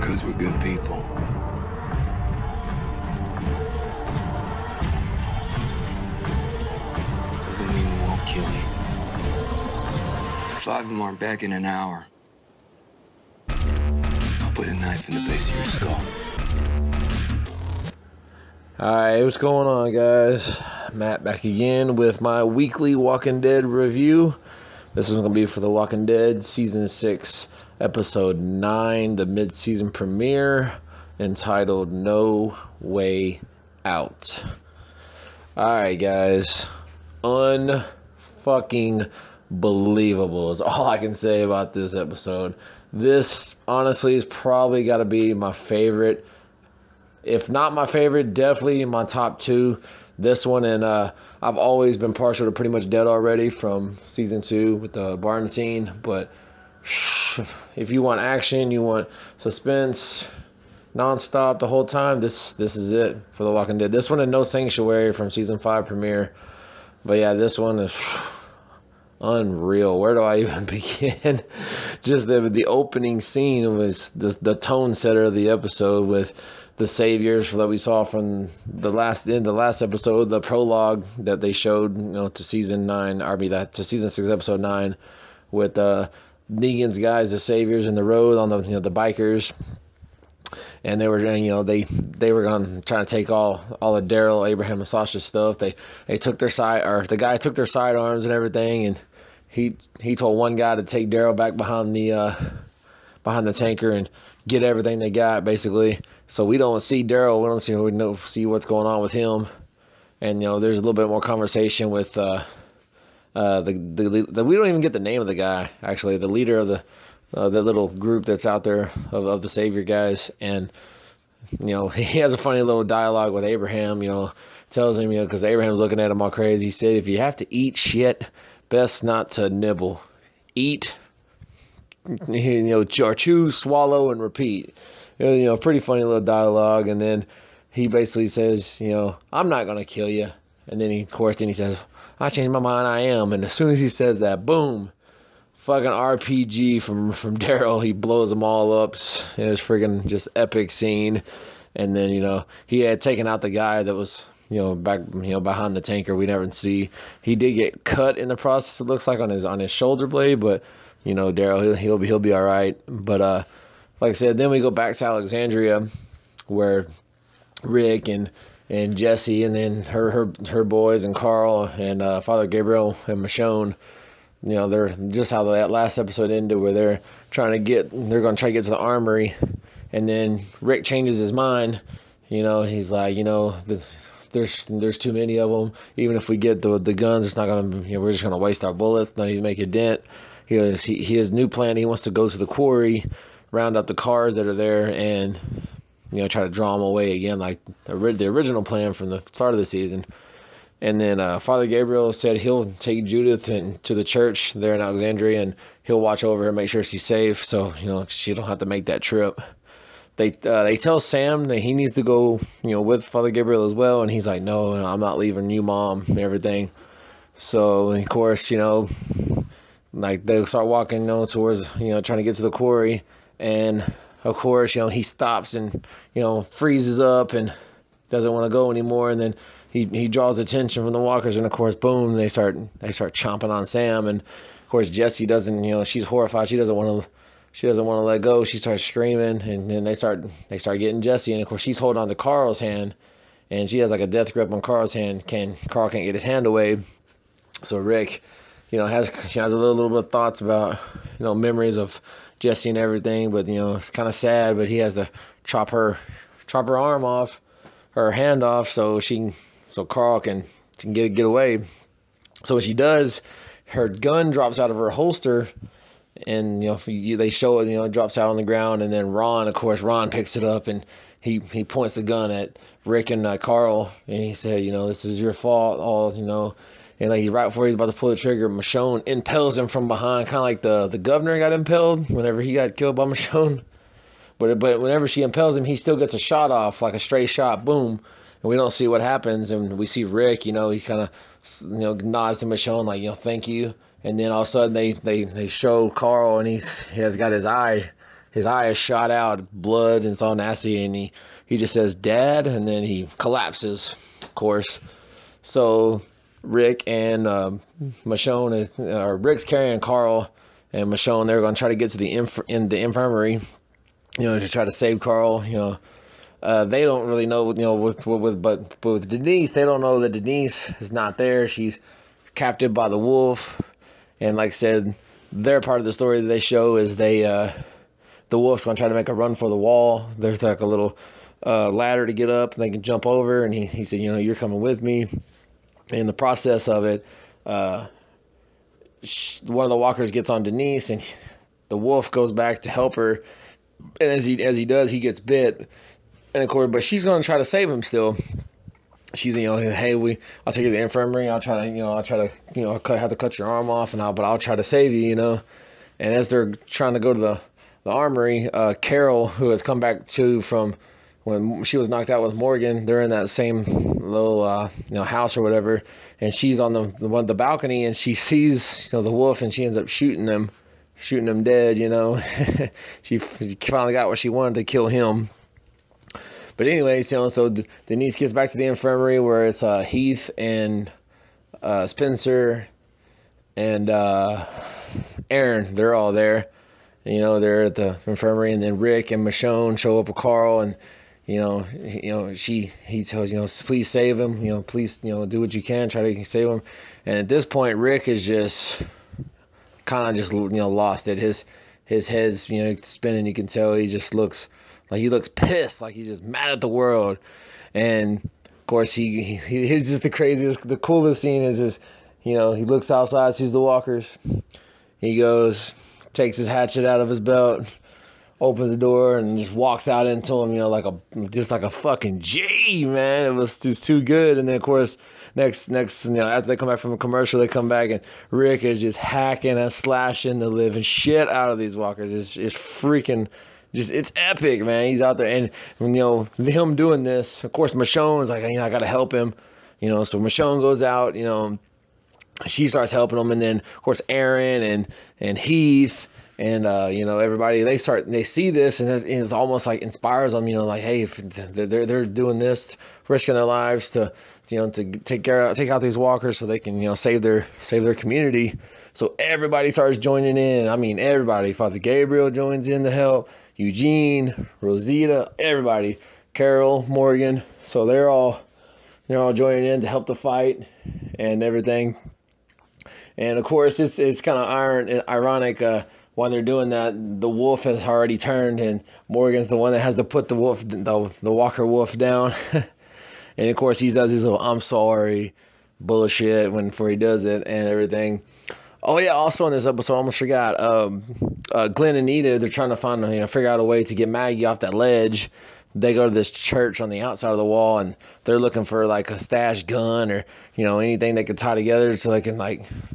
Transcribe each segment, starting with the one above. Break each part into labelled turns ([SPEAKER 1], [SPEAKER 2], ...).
[SPEAKER 1] because we're good people. Doesn't mean we won't kill you. 5 of them aren't back in an hour. I'll put a knife in the base of your skull.
[SPEAKER 2] Alright, what's going on, guys? Matt back again with my weekly Walking Dead review. This one's going to be for The Walking Dead Season 6, Episode 9, the mid-season premiere, entitled No Way Out. Alright, guys. Unfucking believable is all I can say about this episode. This, honestly, is probably got to be my favorite. If not my favorite, definitely in my top 2. This one, and I've always been partial to Pretty Much Dead Already from Season 2 with the barn scene. But if you want action, you want suspense, non-stop the whole time, this is it for The Walking Dead. This one and No Sanctuary from Season 5 premiere. But yeah, this one is unreal. Where do I even begin? Just the opening scene was the tone setter of the episode with the saviors that we saw from the last episode, the prologue that they showed, to season 9, to season 6, episode 9, with Negan's guys, the saviors in the road on the bikers, and they were they were gonna try to take all of Daryl, Abraham, and Sasha's stuff. They took their side, or the guy took their sidearms and everything, and he told one guy to take Daryl back behind the tanker and get everything they got, basically. So we don't see Daryl. We don't see what's going on with him. And there's a little bit more conversation with we don't even get the name of the guy, actually, the leader of the little group that's out there of the savior guys. And he has a funny little dialogue with Abraham. Tells him, because Abraham's looking at him all crazy. He said, if you have to eat shit, best not to nibble. Eat, choose, swallow, and repeat. Pretty funny little dialogue. And then he basically says, I'm not gonna kill you. And then he says, I changed my mind, I am. And as soon as he says that, boom, fucking RPG from Daryl. He blows them all up. It was freaking just epic scene. And then he had taken out the guy that was back behind the tanker. We never see. He did get cut in the process, it looks like, on his shoulder blade, but Daryl, he'll be all right. But like I said, then we go back to Alexandria, where Rick and Jesse, and then her boys, and Carl and Father Gabriel and Michonne, they're just how that last episode ended, where they're going to try to get to the armory, and then Rick changes his mind. He's like, there's too many of them. Even if we get the guns, it's not gonna. We're just gonna waste our bullets, not even make a dent. His new plan. He wants to go to the quarry, round up the cars that are there, and try to draw them away again, like the original plan from the start of the season. And then Father Gabriel said he'll take Judith to the church there in Alexandria, and he'll watch over her, make sure she's safe, so she don't have to make that trip. They tell Sam that he needs to go with Father Gabriel as well, and he's like, no, I'm not leaving you, Mom, and everything. So of course like they start walking towards trying to get to the quarry, and of course he stops and freezes up and doesn't want to go anymore. And then he draws attention from the walkers, and of course, boom, they start chomping on Sam. And of course Jesse doesn't, she's horrified. She doesn't want to let go. She starts screaming, and then they start getting Jesse. And of course she's holding on to Carl's hand, and she has like a death grip on Carl's hand. Carl can't get his hand away. So Rick, she has a little bit of thoughts about memories of Jesse and everything, but it's kind of sad. But he has to chop her arm off, her hand off, so Carl can get away. So what she does, her gun drops out of her holster, and they show it, it drops out on the ground. And then Ron picks it up, and he points the gun at Rick and Carl, and he said, this is your fault, and like right before he's about to pull the trigger, Michonne impels him from behind, kind of like the governor got impelled whenever he got killed by Michonne. But whenever she impels him, he still gets a shot off, like a stray shot, boom. And we don't see what happens, and we see Rick, he kind of nods to Michonne like, thank you. And then all of a sudden they show Carl, and he has got his eye his eye is shot out, blood, and it's all nasty, and he just says "Dad," and then he collapses, of course. So Rick and Michonne Rick's carrying Carl, and Michonne, they're going to try to get to the infirmary, to try to save Carl. They don't really know, but with Denise, they don't know that Denise is not there. She's captured by the wolf, and like I said, their part of the story that they show is the wolf's going to try to make a run for the wall. There's like a little ladder to get up, and they can jump over, and he said, you're coming with me. In the process of it, one of the walkers gets on Denise, and the wolf goes back to help her, and as he does, he gets bit. And of course, but she's going to try to save him still. She's, hey, I'll take you to the infirmary. I'll try to have to cut your arm off, but I'll try to save you, And as they're trying to go to the armory, Carol, who has come back from when she was knocked out with Morgan, they're in that same little house or whatever, and she's on the balcony, and she sees the wolf, and she ends up shooting him dead. She finally got what she wanted, to kill him. But anyways, so Denise gets back to the infirmary, where it's Heath and Spencer and Aaron. They're all there. And, they're at the infirmary, and then Rick and Michonne show up with Carl, and he tells, please save him. Please, do what you can, try to save him. And at this point, Rick is just kind of just lost it. His head's spinning. You can tell he just looks pissed, like he's just mad at the world. And of course, he's just the coolest scene is he looks outside, sees the walkers. He goes, takes his hatchet out of his belt, opens the door, and just walks out into him, like a fucking G, man. It was just too good. And then of course, next, after they come back from a commercial, they come back, and Rick is just hacking and slashing the living shit out of these walkers. It's freaking, it's epic, man. He's out there, and him doing this, of course, Michonne is like, I gotta help him, so Michonne goes out, she starts helping him, and then of course Aaron and Heath and everybody, they see this, and it's almost like inspires them, like, hey, if they're doing this, risking their lives to take out these walkers so they can save their community. So everybody starts joining in. I mean, everybody. Father Gabriel joins in to help. Eugene, Rosita, everybody, Carol, Morgan. So they're all joining in to help the fight and everything. And of course, it's kind of ironic when they're doing that. The wolf has already turned, and Morgan's the one that has to put the walker wolf down. And of course, he does his little "I'm sorry" bullshit before he does it and everything. Oh yeah, also in this episode, I almost forgot. Glenn and Nita, they're trying to figure out a way to get Maggie off that ledge. They go to this church on the outside of the wall, and they're looking for like a stash gun or anything they could tie together so they can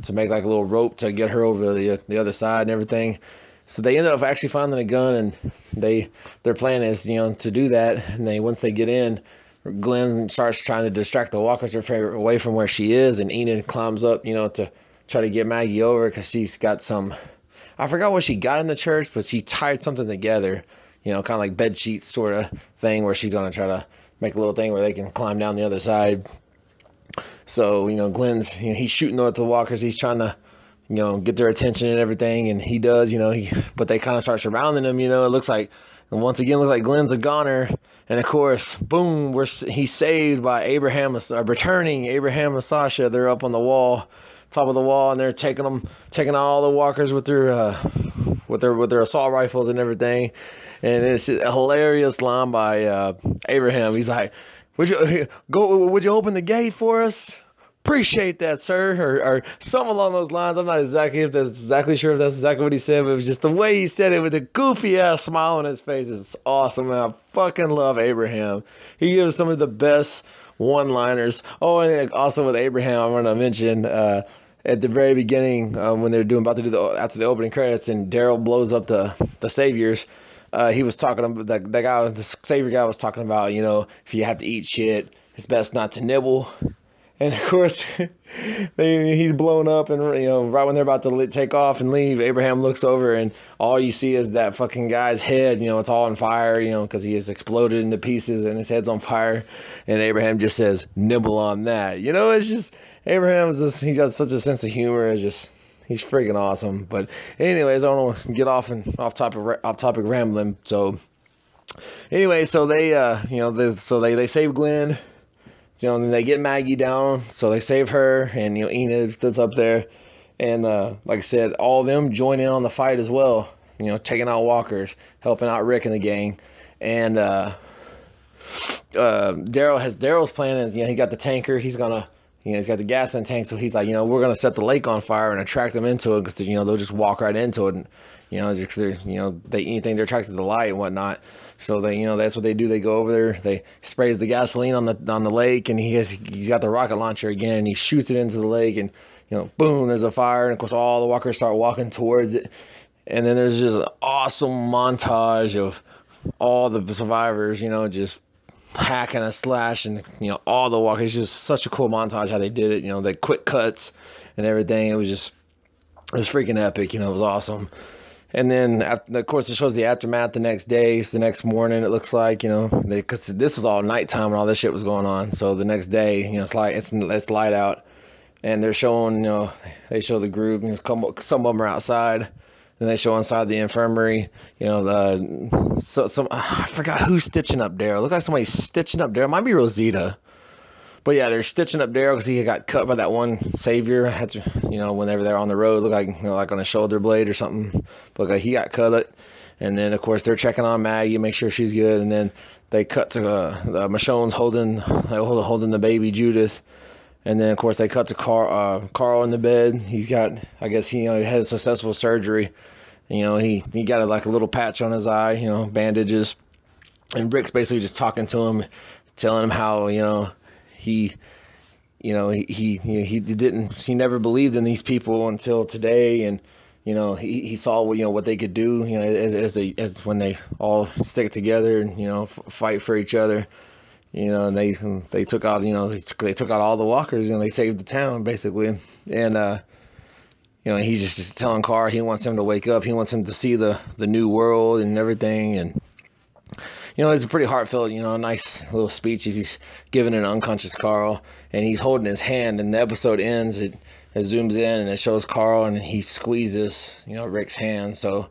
[SPEAKER 2] to make like a little rope to get her over the other side and everything. So they ended up actually finding a gun, and their plan is to do that. And once they get in, Glenn starts trying to distract the walkers away from where she is, and Enid climbs up to try to get Maggie over, because she's got I forgot what she got in the church, but she tied something together, kind of like bed sheets sort of thing, where she's going to try to make a little thing where they can climb down the other side. So, Glenn's, he's shooting at the walkers. He's trying to, get their attention and everything. And he does, but they kind of start surrounding him, it looks like, and once again, looks like Glenn's a goner. And of course, boom, he's saved by returning Abraham and Sasha. They're up on the wall, top of the wall, and they're taking all the walkers with their assault rifles and everything. And it's a hilarious line by Abraham. He's like, would you open the gate for us? Appreciate that, sir, or something along those lines. I'm not exactly sure if that's exactly what he said, but it was just the way he said it with a goofy ass smile on his face. It's awesome, and I fucking love Abraham. He gives some of the best one-liners. Oh, and also with Abraham, I'm going to mention at the very beginning when they're about to do after the opening credits, and Daryl blows up the Saviors. He was talking about the Savior guy was talking about, if you have to eat shit, it's best not to nibble. And of course, he's blown up, and right when they're about to take off and leave, Abraham looks over, and all you see is that fucking guy's head. It's all on fire, because he has exploded into pieces, and his head's on fire. And Abraham just says, "Nibble on that." It's just he's got such a sense of humor. It's just he's freaking awesome. But anyways, I don't want to get off topic rambling. So anyway, so they save Gwen. And they get Maggie down, so they save her, and Enid stood up there, and like I said, all of them join in on the fight as well. Taking out walkers, helping out Rick and the gang, and Daryl's plan is, he got the tanker, he's got the gas in the tank, so he's like, we're gonna set the lake on fire and attract them into it, because they'll just walk right into it, and just anything they're attracted to the light and whatnot. So that's what they do. They go over there, they sprays the gasoline on the lake, and he's got the rocket launcher again, and he shoots it into the lake, and boom, there's a fire, and of course all the walkers start walking towards it, and then there's just an awesome montage of all the survivors, just hacking and slashing, all the walkers. Just such a cool montage how they did it, the quick cuts and everything. It was freaking epic. It was awesome. And then, of course, it shows the aftermath the next day. It's the next morning, it looks like, because this was all nighttime and all this shit was going on. So the next day, it's light out, and they're showing, they show the group, some of them are outside, and they show inside the infirmary, I forgot who's stitching up Daryl. Look like somebody's stitching up Daryl. It might be Rosita. But yeah, they're stitching up Daryl because he got cut by that one savior. Whenever they're on the road, look like like on a shoulder blade or something. But he got cut. And then of course they're checking on Maggie, make sure she's good. And then they cut to Michonne's holding the baby Judith. And then of course they cut to Carl in the bed. He's got, I guess he had a successful surgery. He got a little patch on his eye, bandages. And Rick's basically just talking to him, telling him how he never believed in these people until today, and he saw what they could do, as when they all stick together and fight for each other, and they took out they took out all the walkers, and they saved the town basically. And he's just telling Carl he wants him to wake up, he wants him to see the new world and everything. And it's a pretty heartfelt, nice little speech he's giving an unconscious Carl, and he's holding his hand, and the episode ends, it zooms in, and it shows Carl, and he squeezes, Rick's hand. So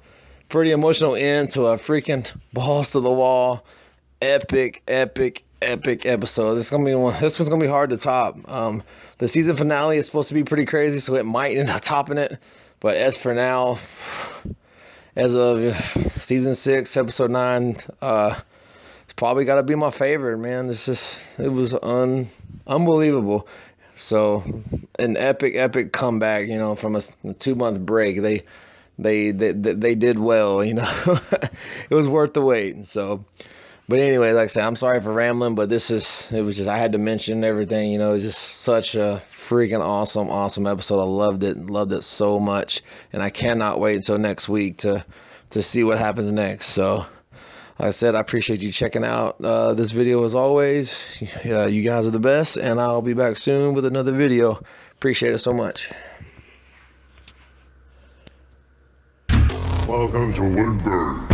[SPEAKER 2] pretty emotional end to a freaking balls to the wall, epic episode. This one's gonna be hard to top. The season finale is supposed to be pretty crazy, so it might end up topping it. But as for now, as of season 6, episode 9, it's probably got to be my favorite, man. It was unbelievable. So an epic comeback, from a 2-month break. They did well, It was worth the wait. So, but anyway, like I said, I'm sorry for rambling, but I had to mention everything. It was just such a freaking awesome episode. I loved it so much, and I cannot wait until next week to see what happens next. So like I said, I appreciate you checking out this video as always. You guys are the best, and I'll be back soon with another video. Appreciate it so much.
[SPEAKER 3] Welcome to Windberg.